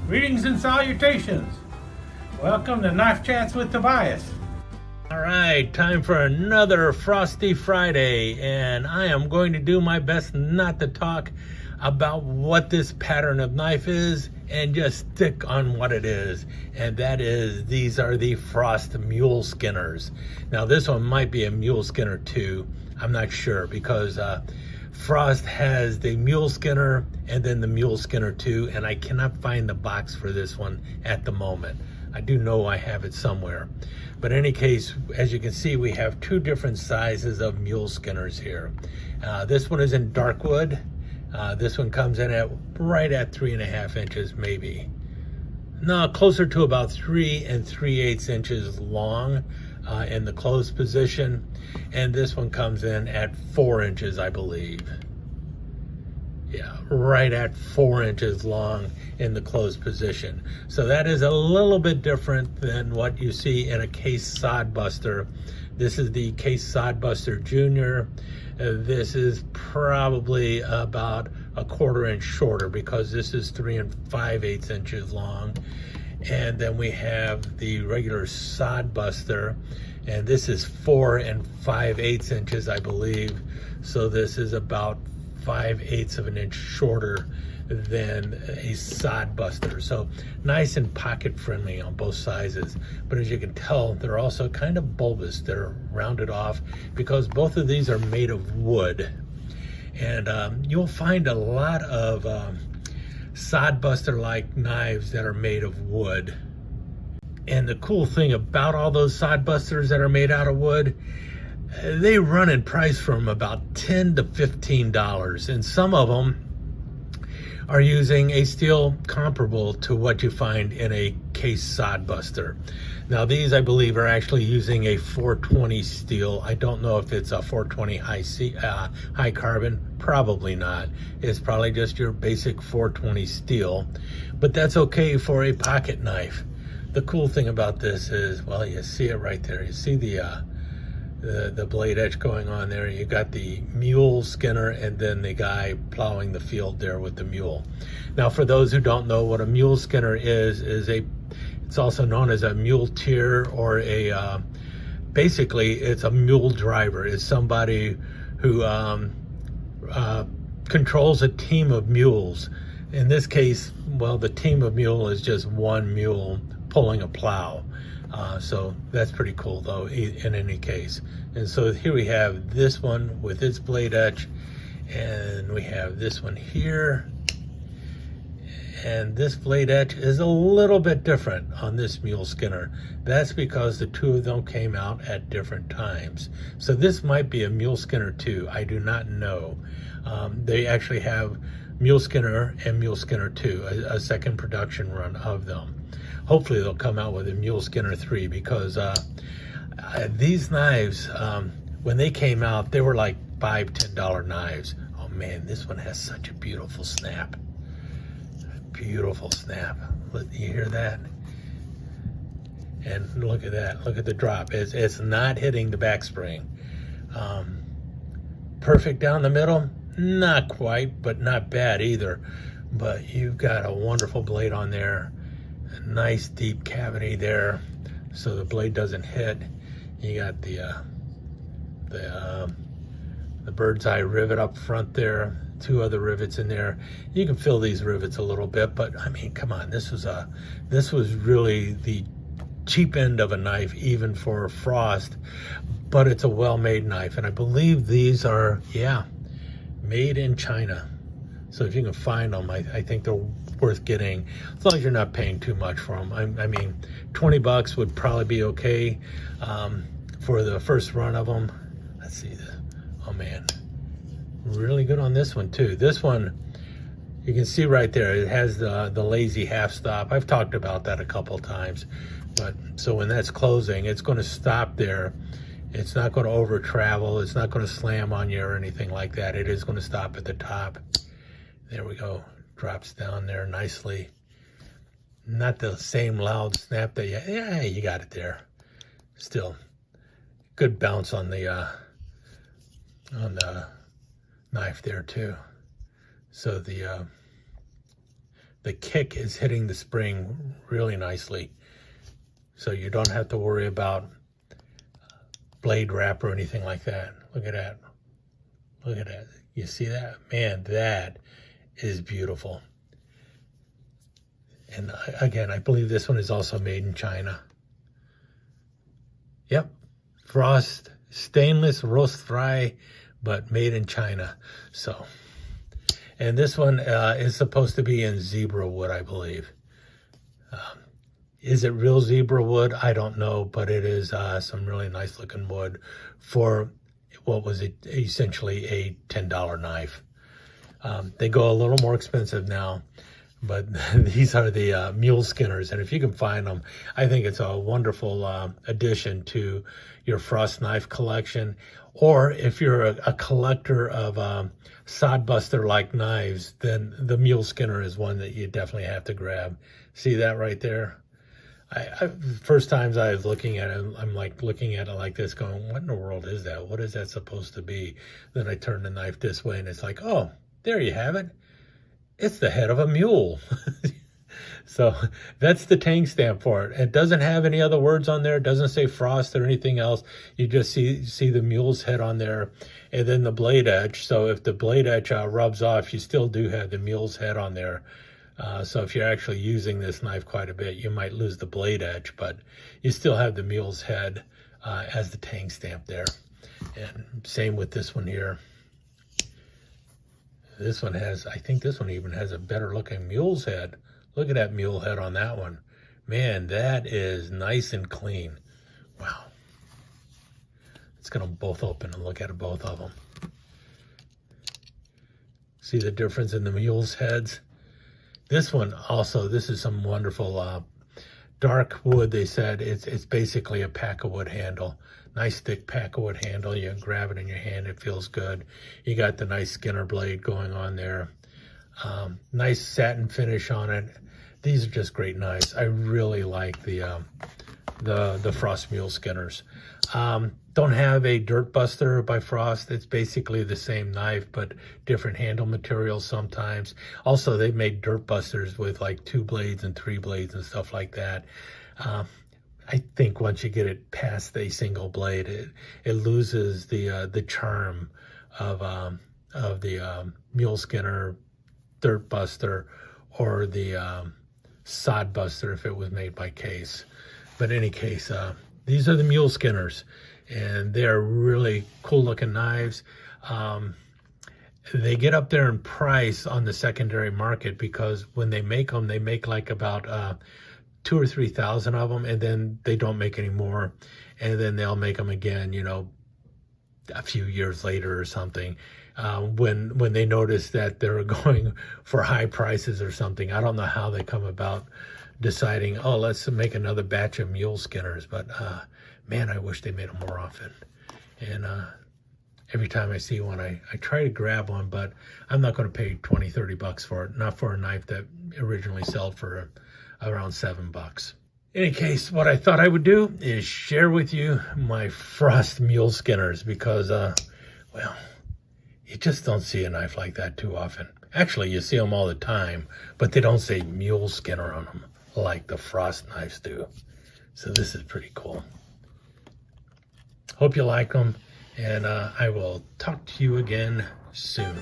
Greetings and salutations. Welcome to Knife Chats with Tobias. All right, time for another Frosty Friday, and I am going to do my best not to talk about what this pattern of knife is and just stick on what it is, and that is these are the Frost Mule Skinners. Now this one might be a Mule Skinner too, I'm not sure, because Frost has the Mule Skinner and then the Mule Skinner 2, and I cannot find the box for this one at the moment. I do know I have it somewhere. But in any case, as you can see, we have two different sizes of Mule Skinners here. This one is in dark wood. This one comes in at right at 3.5 inches, maybe. No, closer to about 3 3/8 inches long in the closed position. And this one comes in at 4 inches, I believe. Yeah, right at 4 inches long in the closed position. So that is a little bit different than what you see in a Case Sod Buster. This is the Case Sod Buster Junior. This is probably about 1/4 inch shorter because this is 3 5/8 inches long. And then we have the regular Sod Buster, and this is 4 5/8 inches, I believe. So this is about 5/8 of an inch shorter than a Sod Buster. So nice and pocket friendly on both sizes. But as you can tell, they're also kind of bulbous. They're rounded off because both of these are made of wood. And you'll find a lot of Sod Buster like knives that are made of wood. And the cool thing about all those Sod Busters that are made out of wood, they run in price from about $10 to $15, and some of them are using a steel comparable to what you find in a Case Sod Buster. Now these, I believe, are actually using a 420 steel. I don't know if it's a 420 high carbon. Probably not. It's probably just your basic 420 steel, but that's okay for a pocket knife. The cool thing about this is, well, you see it right there. You see the blade edge going on there. You got the Mule Skinner and then the guy plowing the field there with the mule. Now for those who don't know what a Mule Skinner is it's also known as a muleteer, or a basically it's a mule driver. It's somebody who controls a team of mules. In this case, well, the team of mule is just one mule pulling a plow. So that's pretty cool though, in any case. And so here we have this one with its blade edge, and we have this one here. And this blade edge is a little bit different on this Mule Skinner. That's because the two of them came out at different times. So this might be a Mule Skinner 2, I do not know. They actually have Mule Skinner and Mule Skinner 2, a second production run of them. Hopefully they'll come out with a Mule Skinner 3, because these knives, when they came out, they were like $5, $10 knives. Oh man, this one has such a beautiful snap. Beautiful snap. You hear that? And look at that. Look at the drop. It's not hitting the back spring. Perfect down the middle? Not quite, but not bad either. But you've got a wonderful blade on there. A nice deep cavity there, so the blade doesn't hit. You got the bird's eye rivet up front there, 2 other rivets in there. You can fill these rivets a little bit, but I mean, come on, this was really the cheap end of a knife, even for Frost, but it's a well-made knife, and I believe these are, yeah, made in China. So if you can find them, I think they're worth getting, as long as you're not paying too much for them. I mean, 20 bucks would probably be okay for the first run of them. Let's see this. Oh man, really good on this one too. This one, you can see right there, it has the lazy half stop. I've talked about that a couple times. But so when that's closing, it's going to stop there. It's not going to over travel. It's not going to slam on you or anything like that. It is going to stop at the top. There we go. Drops down there nicely. Not the same loud snap that you got it there. Still good bounce on the knife there too. So the the kick is hitting the spring really nicely. So you don't have to worry about blade wrap or anything like that. Look at that. Look at that. You see that? Man, that is beautiful. And again, I believe this one is also made in China. Yep. Frost stainless roast fry, but made in China. So, and this one is supposed to be in zebra wood, I believe. Is it real zebra wood? I don't know, but it is some really nice looking wood for what was essentially a $10 knife. They go a little more expensive now, but these are the Mule Skinners, and if you can find them, I think it's a wonderful addition to your Frost knife collection. Or if you're a collector of Sod Buster like knives, then the Mule Skinner is one that you definitely have to grab. See that right there? First times I was looking at it, I'm like looking at it like this going, what in the world is that? What is that supposed to be? Then I turn the knife this way and it's like, oh, there you have it. It's the head of a mule. So that's the tang stamp for it. It doesn't have any other words on there. It doesn't say Frost or anything else. You just see the mule's head on there and then the blade edge. So if the blade edge rubs off, you still do have the mule's head on there. So if you're actually using this knife quite a bit, you might lose the blade edge, but you still have the mule's head as the tang stamp there. And same with this one here. This one has, I think this one even has a better looking mule's head. Look at that mule head on that one. Man, that is nice and clean. Wow. Let's get them both open and look at both of them. See the difference in the mule's heads? This one also, this is some wonderful dark wood. They said it's basically a pack of wood handle. Nice thick pack of wood handle. You can grab it in your hand. It feels good. You got the nice Skinner blade going on there. Nice satin finish on it. These are just great knives. I really like the Frost Mule Skinners. Don't have a Dirt Buster by Frost. It's basically the same knife, but different handle materials sometimes. Also, they've made Dirt Busters with like 2 blades and 3 blades and stuff like that. I think once you get it past a single blade, it loses the charm of the Mule Skinner, Dirt Buster, or the Sod Buster if it was made by Case. But in any case, these are the Mule Skinners, and they're really cool looking knives. They get up there in price on the secondary market because when they make them, they make like about 2,000 or 3,000 of them, and then they don't make any more, and then they'll make them again, you know, a few years later or something, when they notice that they're going for high prices or something. I don't know how they come about deciding, oh, let's make another batch of Mule Skinners, but man, I wish they made them more often. And every time I see one, I try to grab one, but I'm not going to pay 20, 30 bucks for it, not for a knife that originally sold for around $7. In any case, what I thought I would do is share with you my Frost Mule Skinners because, well, you just don't see a knife like that too often. Actually, you see them all the time, but they don't say Mule Skinner on them like the Frost knives do. So this is pretty cool. Hope you like them, and I will talk to you again soon.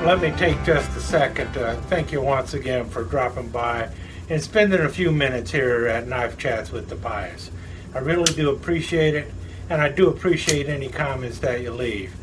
let me take just a second to thank you once again for dropping by and spending a few minutes here at Knife Chats with Tobias. I really do appreciate it, and I do appreciate any comments that you leave.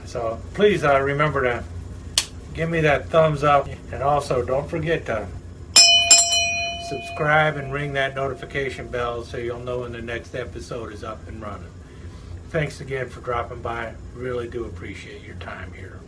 So please remember to give me that thumbs up, and also don't forget to subscribe and ring that notification bell so you'll know when the next episode is up and running. Thanks again for dropping by. Really do appreciate your time here.